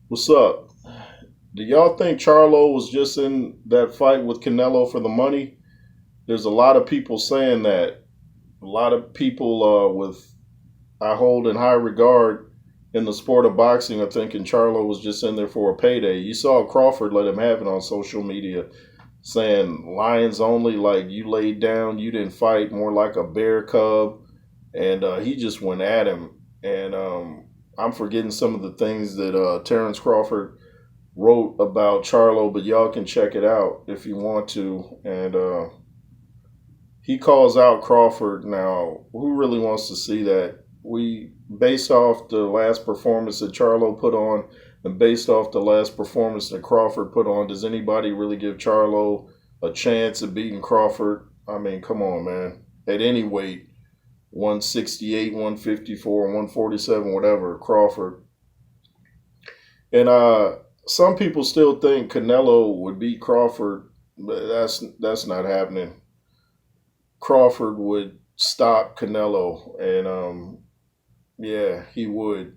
What's up? Do y'all think Charlo was just in that fight with Canelo for the money? There's a lot of people saying that. A lot of people with I hold in high regard in the sport of boxing are thinking Charlo was just in there for a payday. You saw Crawford let him have it on social media, saying lions only, like you laid down, you didn't fight, more like a bear cub, and he just went at him. And I'm forgetting some of the things that Terence Crawford wrote about Charlo, but y'all can check it out if you want to. And he calls out Crawford. Now, who really wants to see that? We, based off the last performance that Charlo put on, and based off the last performance that Crawford put on, does anybody really give Charlo a chance of beating Crawford? I mean, come on, man. At any weight, 168, 154, 147, whatever, Crawford. And some people still think Canelo would beat Crawford, but that's not happening. Crawford would stop Canelo, and yeah, he would.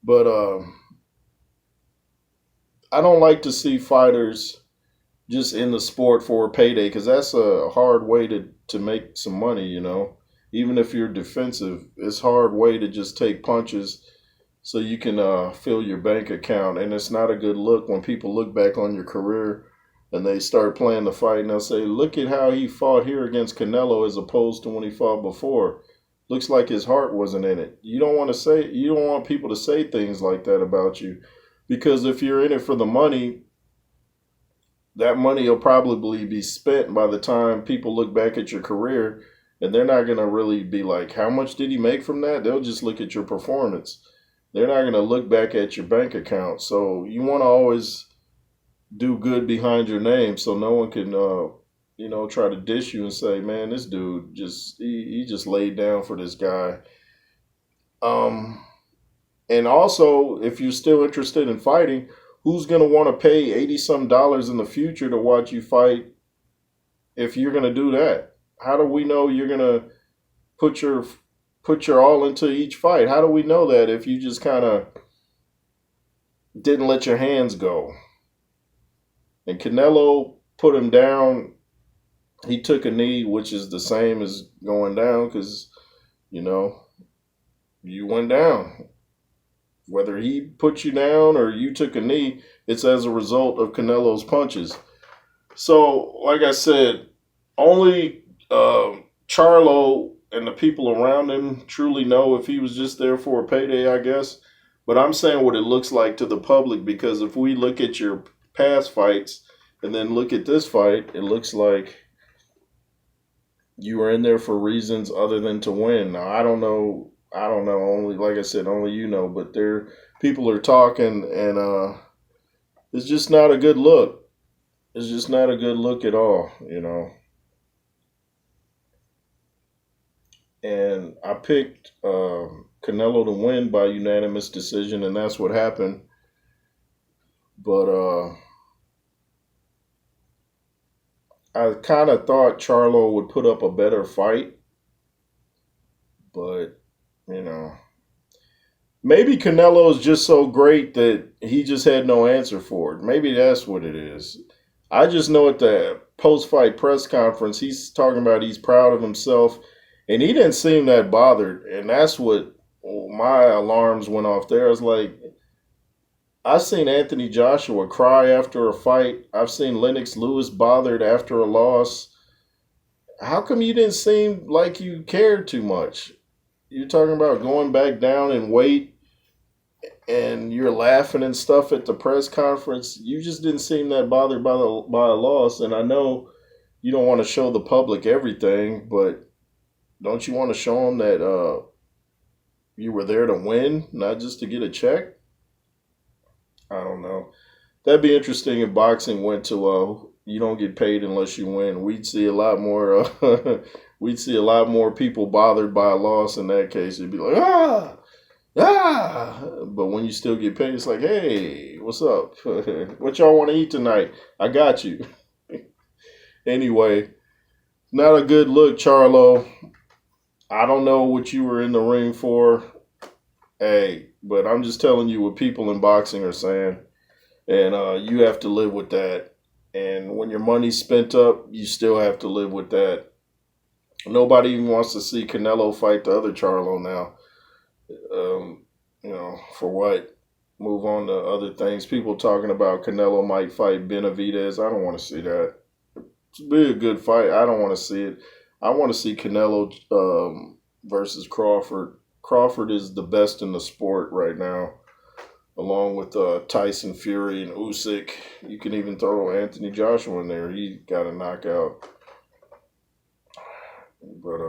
But I don't like to see fighters just in the sport for a payday because that's a hard way to make some money. Even if you're defensive, it's a hard way to just take punches so you can fill your bank account. And it's not a good look when people look back on your career and they start playing the fight and they'll say, look at how he fought here against Canelo as opposed to when he fought before. Looks like his heart wasn't in it. You don't want people to say things like that about you because if you're in it for the money, that money will probably be spent by the time people look back at your career, and they're not going to really be like, how much did he make from that? They'll just look at your performance. They're not going to look back at your bank account. So you want to always do good behind your name so no one can try to dish you and say, man, this dude he just laid down for this guy. um and also, if you're still interested in fighting, who's going to want to pay 80 some dollars in the future to watch you fight if you're going to do that? How do we know you're going to put your put your all into each fight? How do we know that if you just kind of didn't let your hands go? And Canelo put him down. He took a knee, which is the same as going down because, you know, you went down. Whether he put you down or you took a knee, it's as a result of Canelo's punches. So, like I said, only Charlo and the people around him truly know if he was just there for a payday, I guess. But I'm saying what it looks like to the public because if we look at your past fights and then look at this fight, it looks like you were in there for reasons other than to win. Now, I don't know. I don't know. Only, like I said, only you know. But there, people are talking, and it's just not a good look. It's just not a good look at all. And I picked Canelo to win by unanimous decision, and that's what happened. But I kind of thought Charlo would put up a better fight, but you know, maybe Canelo is just so great that he just had no answer for it. Maybe that's what it is. I just know at the post fight press conference, he's talking about he's proud of himself, and he didn't seem that bothered. And that's what my alarms went off there. I was like, I've seen Anthony Joshua cry after a fight, I've seen Lennox Lewis bothered after a loss. How come you didn't seem like you cared too much? You're talking about going back down in weight and you're laughing and stuff at the press conference. You just didn't seem that bothered by a loss. And I know you don't want to show the public everything, but don't you want to show them that you were there to win, not just to get a check? I don't know. That'd be interesting if boxing went to you don't get paid unless you win. We'd see a lot more. We'd see a lot more people bothered by a loss in that case. It'd be like ah. But when you still get paid, it's like, hey, what's up? What y'all want to eat tonight? I got you. Anyway, not a good look, Charlo. I don't know what you were in the ring for. Hey, But I'm just telling you what people in boxing are saying, and you have to live with that. And when your money's spent up, you still have to live with that. Nobody even wants to see Canelo fight the other Charlo now. For what? Move on to other things. People talking about Canelo might fight Benavidez. I don't want to see that. It's be a good fight. I don't want to see it. I want to see Canelo versus Crawford. Crawford is the best in the sport right now, along with Tyson Fury and Usyk. You can even throw Anthony Joshua in there. He got a knockout. But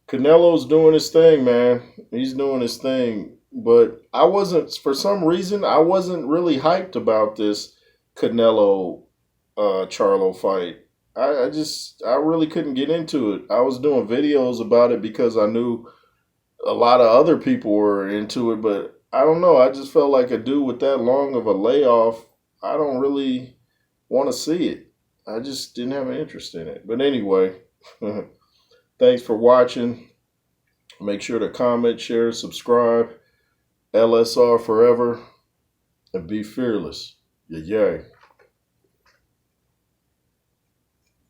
Canelo's doing his thing, man. He's doing his thing. But for some reason, I wasn't really hyped about this Canelo Charlo fight. I really couldn't get into it. I was doing videos about it because I knew a lot of other people were into it, but I don't know. I just felt like a dude with that long of a layoff, I don't really want to see it. I just didn't have an interest in it. But anyway, thanks for watching. Make sure to comment, share, subscribe. LSR forever, and be fearless. Yay.